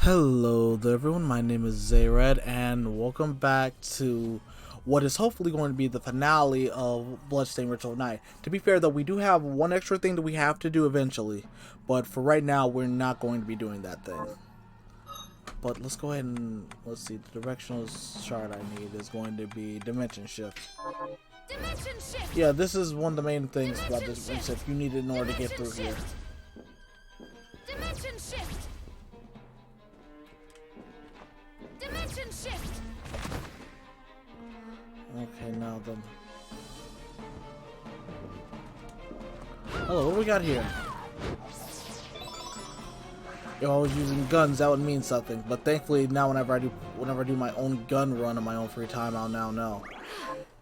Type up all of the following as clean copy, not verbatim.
Hello there everyone, my name is Zayred and welcome back to what is hopefully going to be the finale of Bloodstained Ritual Night. To be fair though, we do have one extra thing that we have to do eventually, but for right now we're not going to be doing that thing. But let's go ahead and, let's see, the directional chart I need is going to be Dimension Shift. Dimension shift. Yeah, this is one of the main things about this reset you need in order to get through here. Dimension shift. Dimension shift. Okay, now then. Hello, what do we got here? You're always using guns, that would mean something. But thankfully now whenever I do my own gun run on my own free time, I'll now know.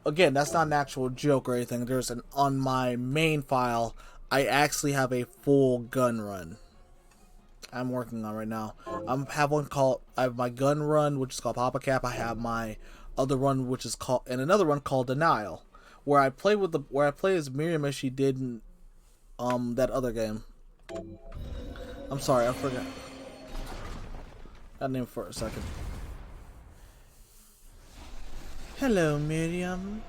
Again, that's not an actual joke or anything. On my main file, I actually have a full gun run I'm working on right now. I have my gun run, which is called Papa Cap. I have my other run, which is called, and another one called Denial, where I play as Miriam as she did in that other game. I'm sorry, I forgot that name for a second. Hello, Miriam.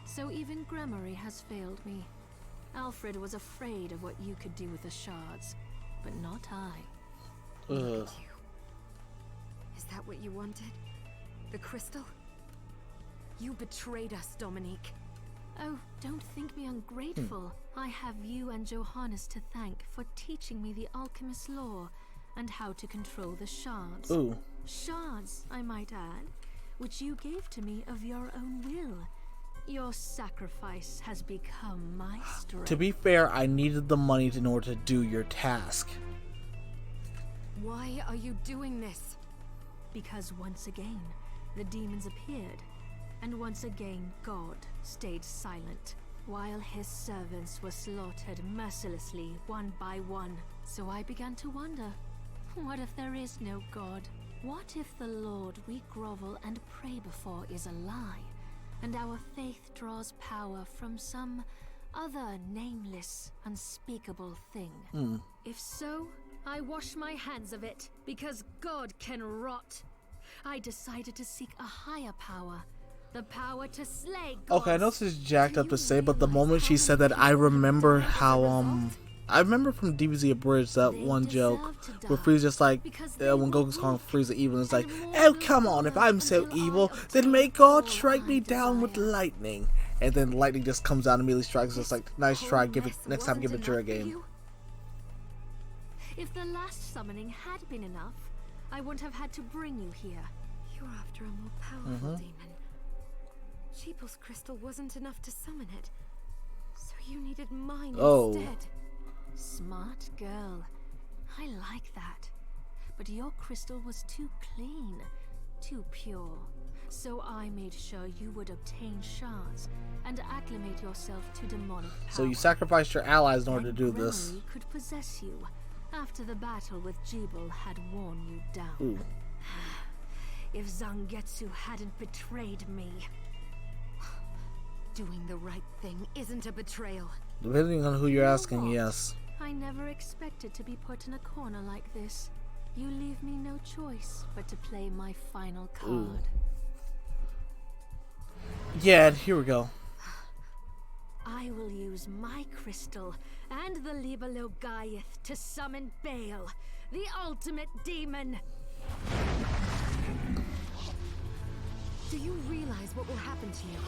So even Gramarye has failed me. Alfred was afraid of what you could do with the shards, but not I. Ugh. Is that what you wanted? The crystal? You betrayed us, Dominique. Oh, don't think me ungrateful. I have you and Johannes to thank for teaching me the alchemist's law and how to control the shards. Ooh. Shards, I might add, which you gave to me of your own will. Your sacrifice has become my strength. To be fair, I needed the money in order to do your task. Why are you doing this? Because once again, the demons appeared, and once again God stayed silent, while his servants were slaughtered mercilessly one by one. So I began to wonder, what if there is no God? What if the Lord we grovel and pray before is a lie, and our faith draws power from some other nameless, unspeakable thing? If so, I wash my hands of it, because God can rot. I decided to seek a higher power, the power to slay gods. Okay, I know this is jacked up to say, but the moment she said that, I remember how, I remember from DBZ Abridged that one joke where Frieza's just like, when Goku's calling Frieza evil, it's like, oh come on, if I'm so evil, then may God strike me down with lightning. And then lightning just comes out and immediately strikes, just like, nice try, next time give it your game. If the last summoning had been enough, I wouldn't have had to bring you here. You're after a more powerful demon. Sheeple's crystal wasn't enough to summon it, so you needed mine instead. Smart girl. I like that. But your crystal was too clean, too pure. So I made sure you would obtain shards and acclimate yourself to demonic power. So you sacrificed your allies in order to do this. Gramarye could possess you after the battle with Jebel had worn you down. Ooh. If Zangetsu hadn't betrayed me. Doing the right thing isn't a betrayal. Depending on who you're asking, yes. I never expected to be put in a corner like this. You leave me no choice but to play my final card. Ooh. Yeah, here we go. I will use my crystal and the Libelo Gaiath to summon Baal, the ultimate demon. Do you realize what will happen to you?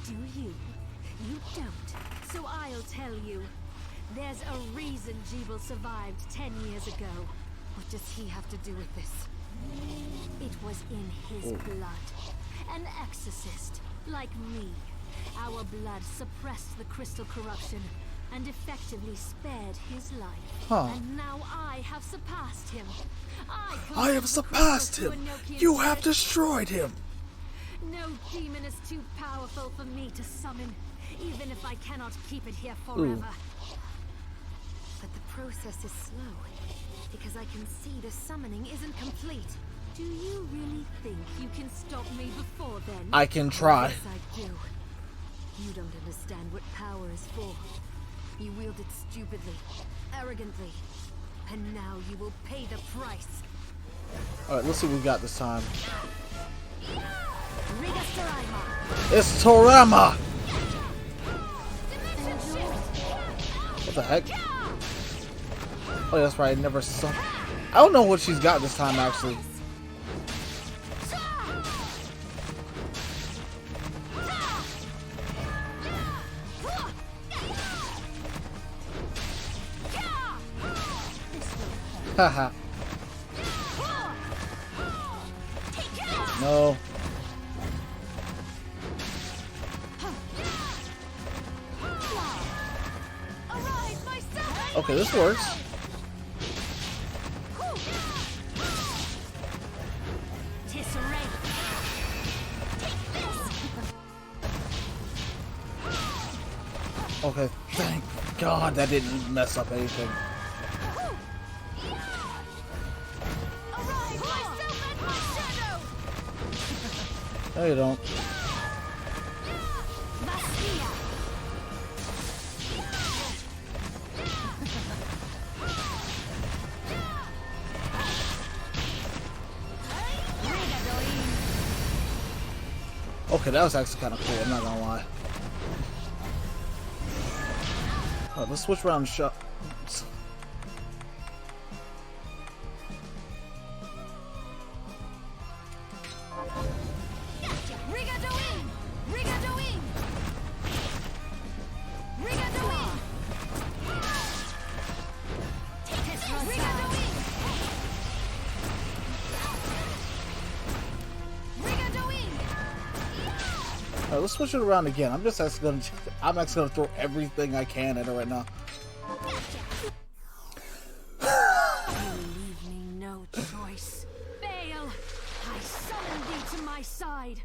Do you? You don't. So I'll tell you. There's a reason Jebel survived 10 years ago. What does he have to do with this? It was in his blood. An exorcist, like me. Our blood suppressed the crystal corruption and effectively spared his life. And now I have surpassed him. I have surpassed him! You have destroyed him! No demon is too powerful for me to summon, even if I cannot keep it here forever. process is slow, because I can see the summoning isn't complete. Do you really think you can stop me before then? I can try. Yes, I do. You don't understand what power is for. You wield it stupidly, arrogantly, and now you will pay the price. Alright, let's see what we got this time. Riga Storaima. It's Torama! What the heck? Oh, that's right, I never saw. I don't know what she's got this time, actually. Haha. No. Okay, this works. Okay, thank God that didn't mess up anything. No, you don't. Okay, that was actually kind of cool, I'm not gonna lie. Alright, let's switch around and shot. Alright, let's switch it around again. I'm actually gonna throw everything I can at her right now. You leave me no choice. Fail! I summon thee to my side.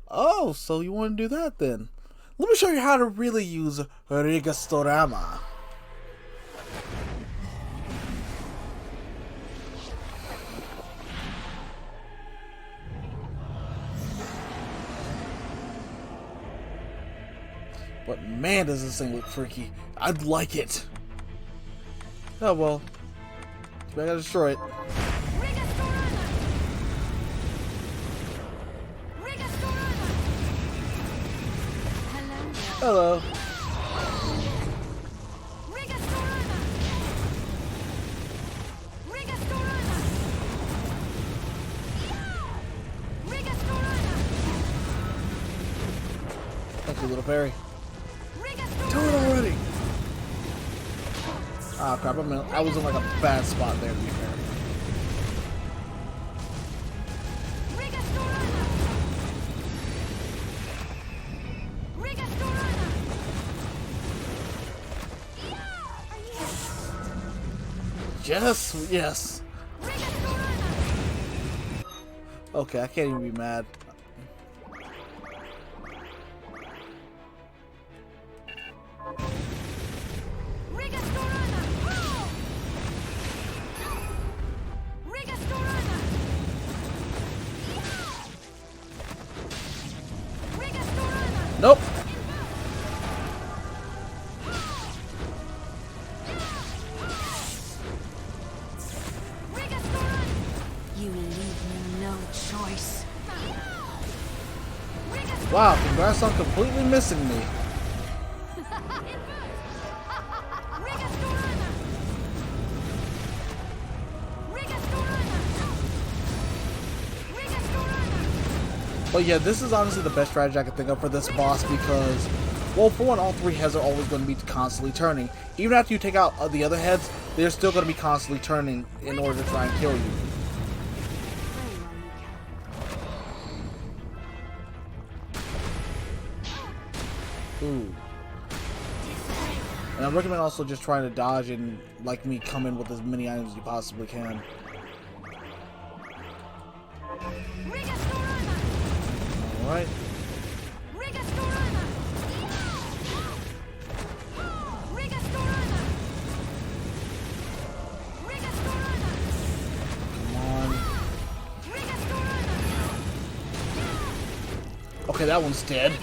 Oh, so you want to do that then? Let me show you how to really use Riga Storama. But man, does this thing look freaky. I'd like it. Oh well. I gotta destroy it. Hello. Thank you, little fairy. Do it already! Ah, crap, I was in like a bad spot there, to be fair. Yes, yes. Okay, I can't even be mad. Nope. You leave me no choice. Wow, congrats on completely missing me. But yeah, this is honestly the best strategy I can think of for this boss because, well, for one, all three heads are always going to be constantly turning. Even after you take out the other heads, they're still going to be constantly turning in order to try and kill you. Ooh. And I recommend also just trying to dodge and, like me, come in with as many items as you possibly can. Alright. Okay, that one's dead.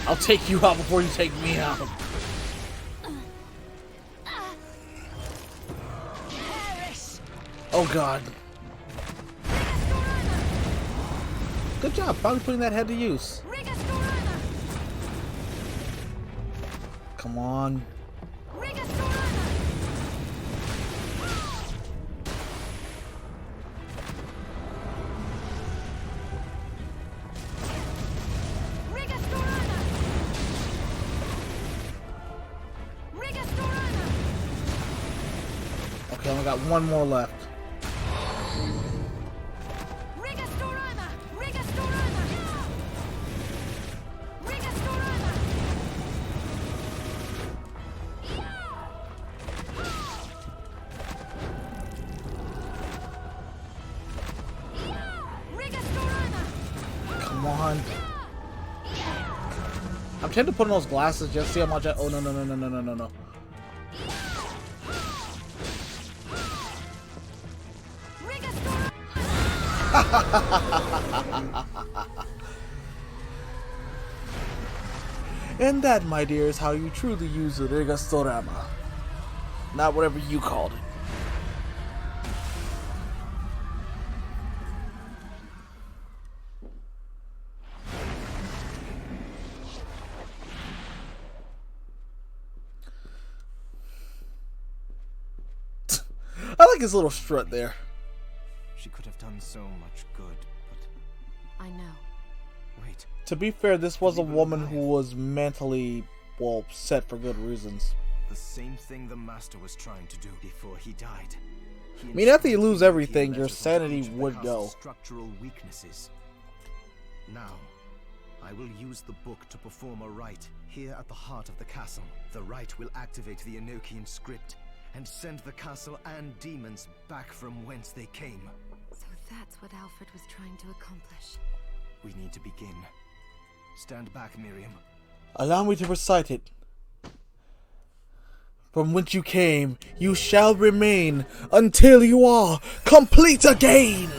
I'll take you out before you take me out. Oh god. Good job, probably putting that head to use. Come on. Okay, I only got one more left. Come on. I'm tempted to put on those glasses just to see how much I. Oh, no, no, no, no, no, no, no, no. And that, my dear, is how you truly use the Rigastorama. Not whatever you called it. I like his little strut there. She could have done so much good, but... I know. Wait. To be fair, this was a woman who was mentally, well, set for good reasons. The same thing the Master was trying to do before he died. I mean, after you lose everything, your sanity would go. Structural weaknesses. Now, I will use the book to perform a rite here at the heart of the castle. The rite will activate the Enochian script and send the castle and demons back from whence they came. So that's what Alfred was trying to accomplish. We need to begin. Stand back, Miriam. Allow me to recite it. From whence you came, you shall remain until you are complete again.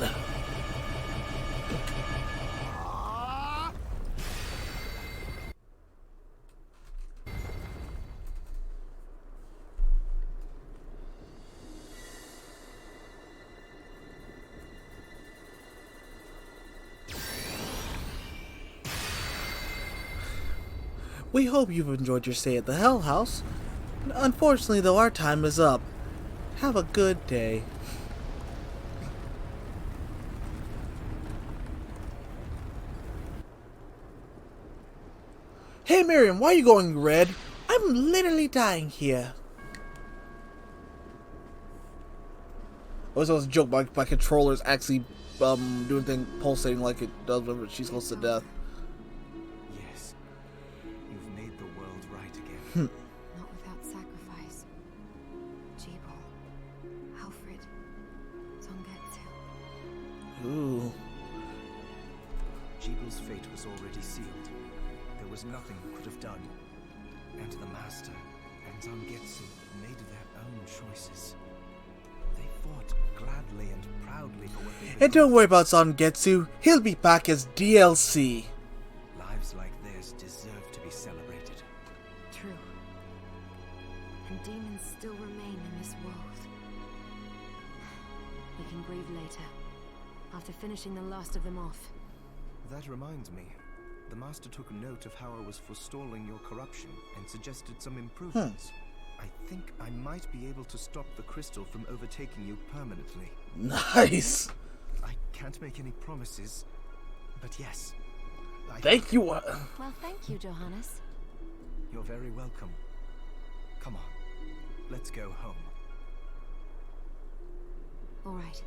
We hope you've enjoyed your stay at the Hell House. Unfortunately, though, our time is up. Have a good day. Hey Miriam, why are you going red? I'm literally dying here. I was always a joke, my controller's actually doing things pulsating like it does whenever she's close to death. Yes. You've made the world right again. Not without sacrifice. Jebel, Alfred, Zongetsu. Ooh. Jebel's fate was already sealed. There was nothing you could have done. And the Master and Zangetsu made their own choices. They fought gladly and proudly for what they And don't worry about Zangetsu, he'll be back as DLC. Lives like theirs deserve to be celebrated. True. And demons still remain in this world. We can grieve later, after finishing the last of them off. That reminds me. The Master took note of how I was forestalling your corruption and suggested some improvements. I think I might be able to stop the crystal from overtaking you permanently. Nice. I can't make any promises, but yes. Thank you. Well, thank you, Johannes. You're very welcome. Come on, let's go home. All right.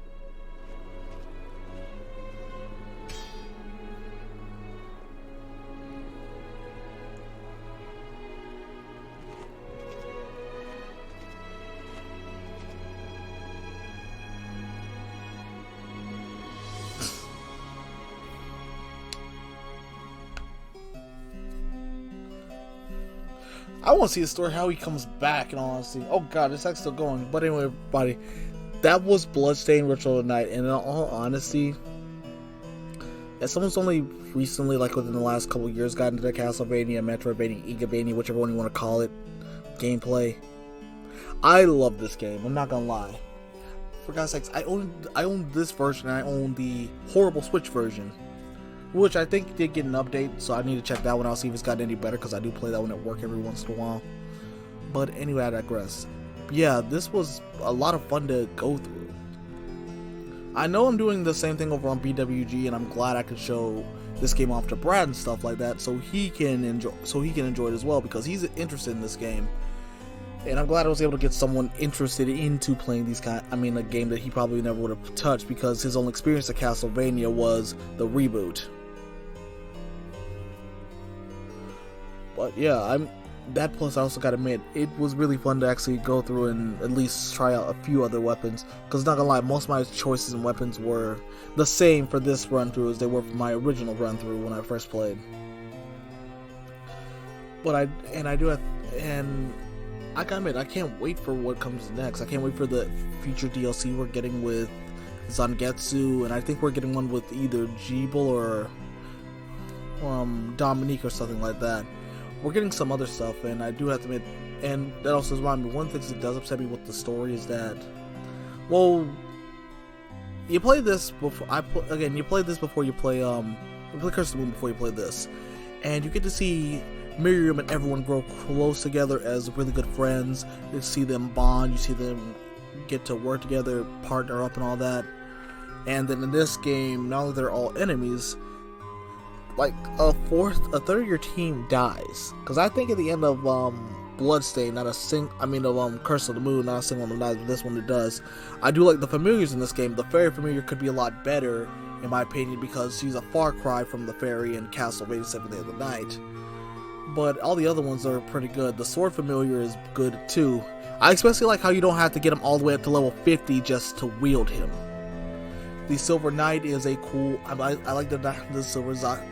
I want to see the story how he comes back, in all honesty. Oh god, this act's still going. But anyway, everybody, that was Bloodstained Ritual of the Night, and in all honesty, as someone's only recently, like within the last couple of years, gotten into the Castlevania, Metroidvania, Igavania, whichever one you want to call it, gameplay, I love this game. I'm not gonna lie. For God's sakes, I own this version, and I own the horrible Switch version, which I think did get an update, so I need to check that one out, see if it's gotten any better, because I do play that one at work every once in a while. But anyway, I digress. Yeah, this was a lot of fun to go through. I know I'm doing the same thing over on BWG, and I'm glad I could show this game off to Brad and stuff like that, so he can enjoy it as well, because he's interested in this game. And I'm glad I was able to get someone interested into playing a game that he probably never would have touched, because his only experience at Castlevania was the reboot. But yeah, that plus I also gotta admit, it was really fun to actually go through and at least try out a few other weapons, because not gonna lie, most of my choices in weapons were the same for this run through as they were for my original run through when I first played. But I gotta admit, I can't wait for what comes next. I can't wait for the future DLC we're getting with Zangetsu, and I think we're getting one with either Jeeble or Dominique or something like that. We're getting some other stuff, and I do have to admit, and that also reminds me, one of the things that does upset me with the story is that, well, you play this before you play this before you play Curse of the Moon before you play this, and you get to see Miriam and everyone grow close together as really good friends. You see them bond, you see them get to work together, partner up, and all that. And then in this game, not only they're all enemies, like a third of your team dies. Because I think at the end of Bloodstained, Curse of the Moon, not a single one dies, but this one it does. I do like the familiars in this game. The fairy familiar could be a lot better, in my opinion, because she's a far cry from the fairy in Castlevania 7th Day of the Night. But all the other ones are pretty good. The sword familiar is good too. I especially like how you don't have to get him all the way up to level 50 just to wield him. The Silver Knight is a cool. I like the design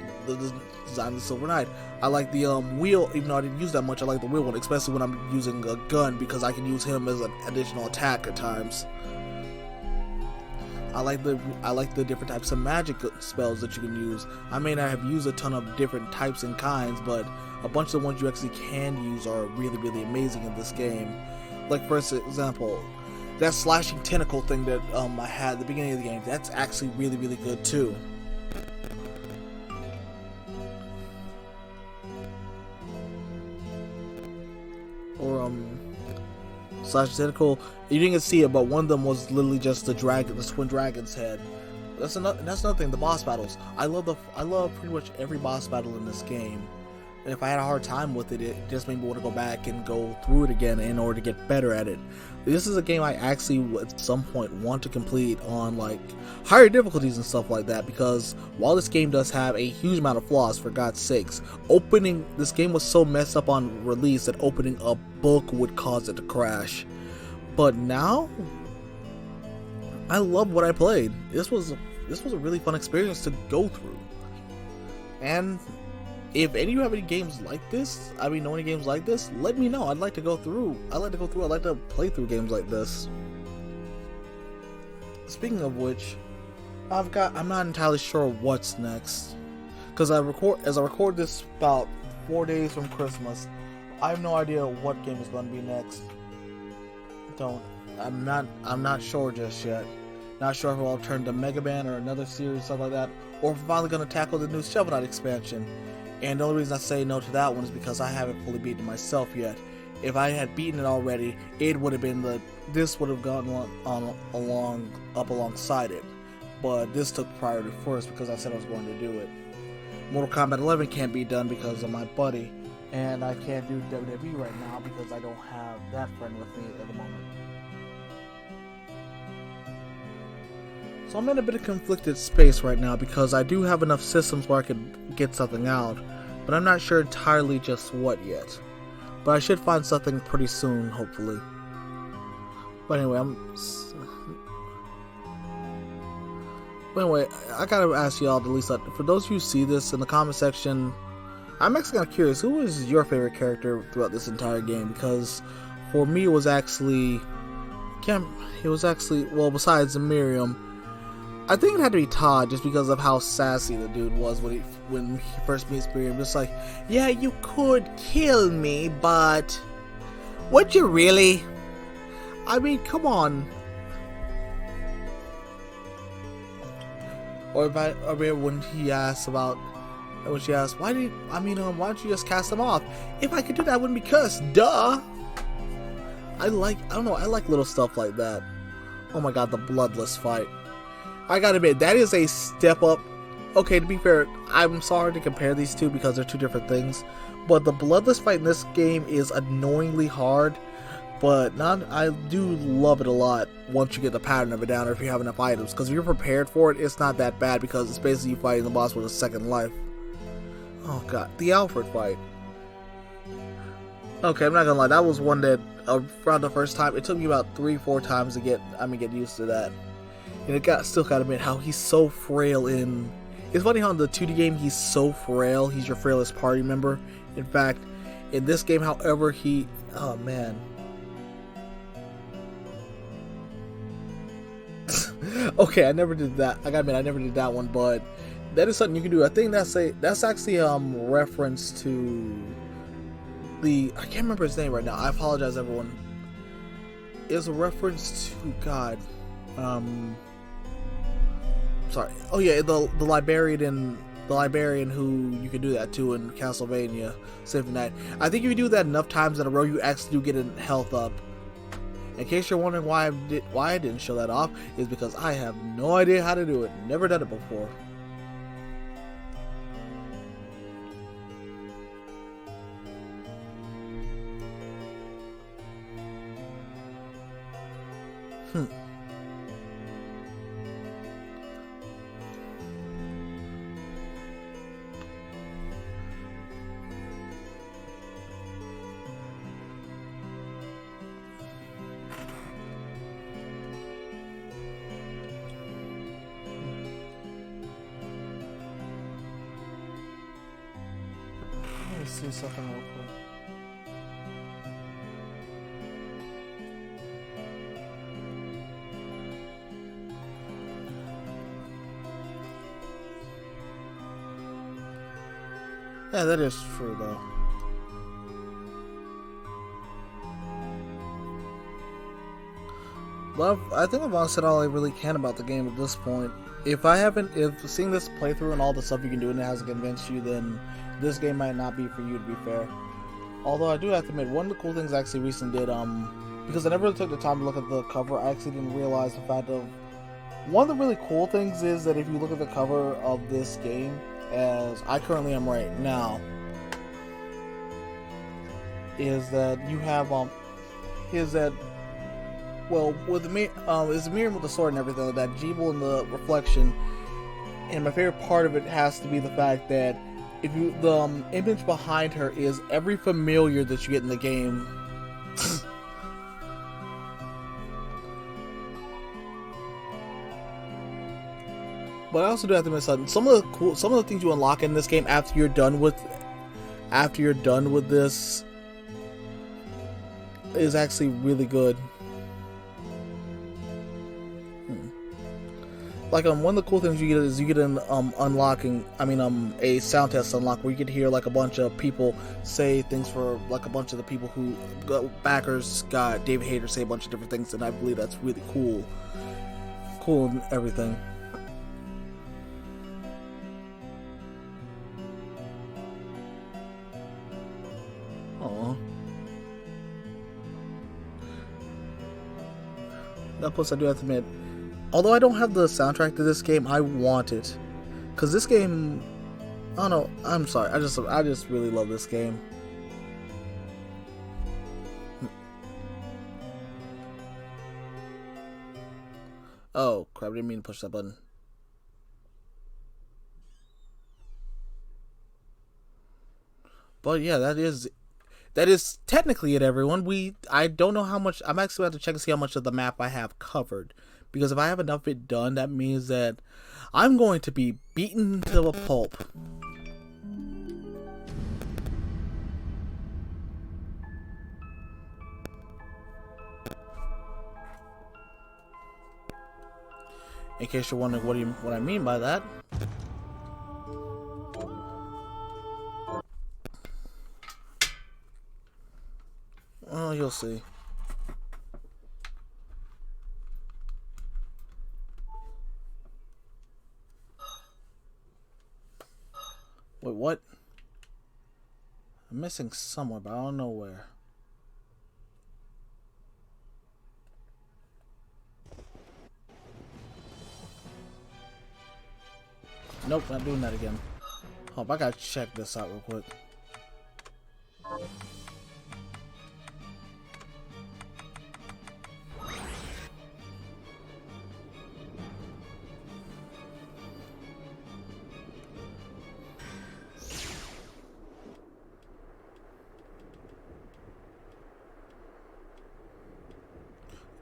of the Silver Knight. I like the wheel, even though I didn't use that much. I like the wheel one, especially when I'm using a gun, because I can use him as an additional attack at times. I like the different types of magic spells that you can use. I may not have used a ton of different types and kinds, but a bunch of the ones you actually can use are really, really amazing in this game. Like, for example, that slashing tentacle thing that I had at the beginning of the game, that's actually really, really good too. Or slash tentacle, you didn't get to see it, but one of them was literally just the twin dragon's head. That's another thing. The boss battles, I love pretty much every boss battle in this game. And if I had a hard time with it, it just made me want to go back and go through it again in order to get better at it. This is a game I actually at some point want to complete on like higher difficulties and stuff like that, because while this game does have a huge amount of flaws, for God's sakes, this game was so messed up on release that opening a book would cause it to crash. But now, I love what I played. This was a really fun experience to go through. And if any of you have any games like this, know any games like this, let me know. I'd like to go through. I'd like to play through games like this. Speaking of which, I'm not entirely sure what's next, because as I record this about 4 days from Christmas, I have no idea what game is going to be next. I'm not sure just yet. Not sure if I'll turn to Mega Man or another series, stuff like that, or if I'm finally going to tackle the new Shovel Knight expansion. And the only reason I say no to that one is because I haven't fully beaten it myself yet. If I had beaten it already, it would have been this would have gone up alongside it. But this took priority first because I said I was going to do it. Mortal Kombat 11 can't be done because of my buddy, and I can't do WWE right now because I don't have that friend with me at the moment. So I'm in a bit of conflicted space right now because I do have enough systems where I could get something out, but I'm not sure entirely just what yet. But I should find something pretty soon, hopefully. But anyway, I gotta ask y'all, at least for those of you who see this in the comment section, I'm actually kind of curious, who is your favorite character throughout this entire game? Because for me, it was actually can't. It was actually, well, besides Miriam, I think it had to be Todd, just because of how sassy the dude was when he first meets Miriam. Just like, yeah, you could kill me, but would you really? I mean, come on. Or when he asked about, when she asked, why don't you just cast him off? If I could do that, I wouldn't be cursed. Duh. I don't know, I like little stuff like that. Oh my god, the bloodless fight. I gotta admit, that is a step up. Okay, to be fair, I'm sorry to compare these two because they're two different things, but the bloodless fight in this game is annoyingly hard, but I do love it a lot once you get the pattern of it down, or if you have enough items, because if you're prepared for it, it's not that bad, because it's basically you fighting the boss with a second life. Oh god, the Alfred fight. Okay, I'm not gonna lie, that was one that around the first time, it took me about 3-4 times to get used to that. And still gotta admit how he's so frail in... It's funny how in the 2D game he's so frail, he's your frailest party member. In fact, in this game, however, oh man. Okay, I never did that. I gotta admit, I never did that one, but that is something you can do. I think that's actually reference to I can't remember his name right now. I apologize, everyone. It's a reference to God. Sorry. Oh yeah, the librarian who you can do that to in Castlevania Symphony Night. I think if you do that enough times in a row, you actually do get a health up. In case you're wondering why I didn't show that off, is because I have no idea how to do it. Never done it before. Let's see something real quick. Yeah, that is true though. Well, I think I've said all I really can about the game at this point. If seeing this playthrough and all the stuff you can do and it hasn't convinced you, then this game might not be for you, to be fair. Although I do have to admit, one of the cool things I actually recently did, because I never really took the time to look at the cover, I actually didn't realize the fact of, one of the really cool things is that if you look at the cover of this game, as I currently am right now, is that you have, well, with is Miriam with the sword and everything like that, Jeeble in the reflection, and my favorite part of it has to be the fact that if you, the image behind her is every familiar that you get in the game. But I also do have to admit something. Some of the things you unlock in this game after you're done with this is actually really good. Like one of the cool things you get is you get an a sound test unlock where you get to hear like a bunch of people say things for like a bunch of the people who backers got David Hayter say a bunch of different things, and I believe that's really cool and everything. Aww. That plus I do have to admit, although I don't have the soundtrack to this game, I want it. Cause this game, I don't know, I'm sorry, I just really love this game. Oh crap, I didn't mean to push that button. But yeah, that is technically it, everyone. I don't know how much, I'm actually going to check and see how much of the map I have covered. Because if I have enough of it done, that means that I'm going to be beaten to a pulp. In case you're wondering what I mean by that. Oh, you'll see. Wait, what? I'm missing somewhere, but I don't know where. Nope, not doing that again. Hold up, I gotta check this out real quick.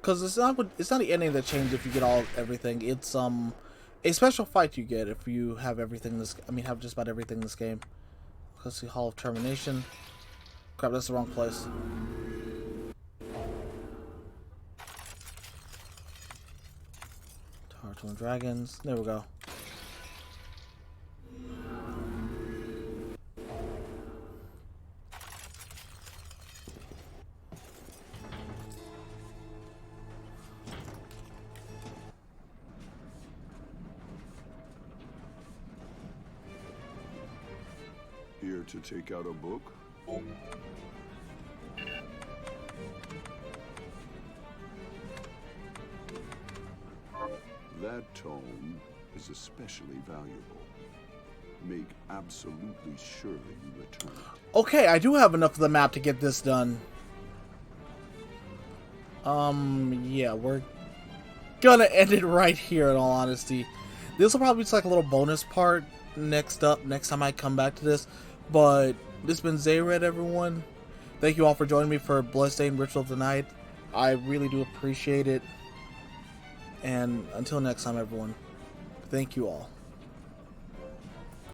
Because it's not the ending that changes if you get everything. It's a special fight you get if you have everything have just about everything in this game. Let's see, Hall of Termination. Crap, that's the wrong place. Tower Twin Dragons. There we go. Here to take out a book? That tome is especially valuable. Make absolutely sure you return it. Okay, I do have enough of the map to get this done. Yeah, we're gonna end it right here in all honesty. This will probably be like a little bonus part next time I come back to this. But this has been Zayred, everyone. Thank you all for joining me for Bloodstained Ritual of the Night. I really do appreciate it. And until next time, everyone, thank you all.